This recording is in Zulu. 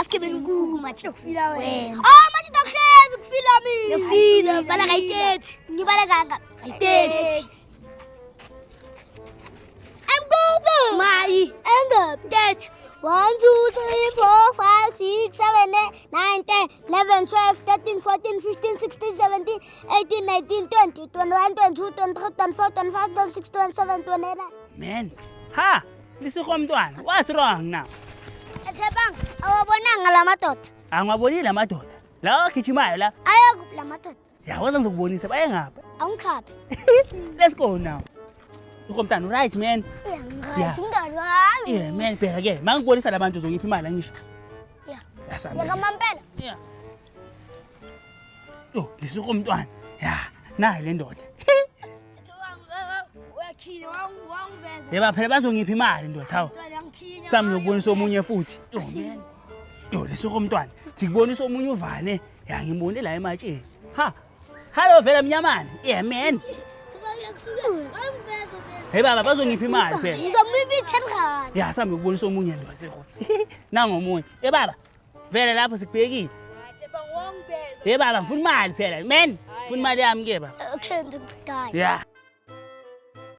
Asikebeni kuku mathi ukufila wena. Manje dakheza ukufila mina. Yafila bala kayi-30. Ngibala kanga. Kayi-30. Emkuku. Mayi. Engaphi? 30. 1 2 3 4 5 6 7 8 9 10 11 12 13 14 15 16 17 18 19 20 21 22 23 24 25 26 27 28. Man, ha, lisikho mntwana. What's wrong now? Ethebanga awabonanga lamadoda. Angwabonile amadoda. La gijimayo la. Ayakuphi lamadoda? Yawaza ngizokubonisa baye ngapha. Awungikhaphi. Let's go now. Uko mntwana right man. Uyangihathi umntwana wami. Yeah man, bheka ke. Mangibonisa labantu uzongipha imali ngisho. Yeah. Yasamba. Yakamampela. Yeah. Yo, lisikho mntwana. Ya, nayi le ndoda. Uyakhina wangiveza. Yeba phela bazongipha imali ndoda hawo. Ngiyangikhinya. Sami ngiyobonisa omunye futhi. Yo man. Yo, lisikho mntwana. Sikubonisa omunye uvane. Ya ngibone la ematsheni. Ha. Hello vela mnyamani. Yeah man. Hey baba bazongipha imali phela. Ngizomubitha 10 rand. Ya sami ngiyobonisa omunye ndoda sikho. Nango omunye. Eh baba. Vele lapho sikubhekile. Wangiveza. Hey baba ngifuna imali phela. Man, ngifuna imali yami ke baba. Okay, ndikudala. Yeah.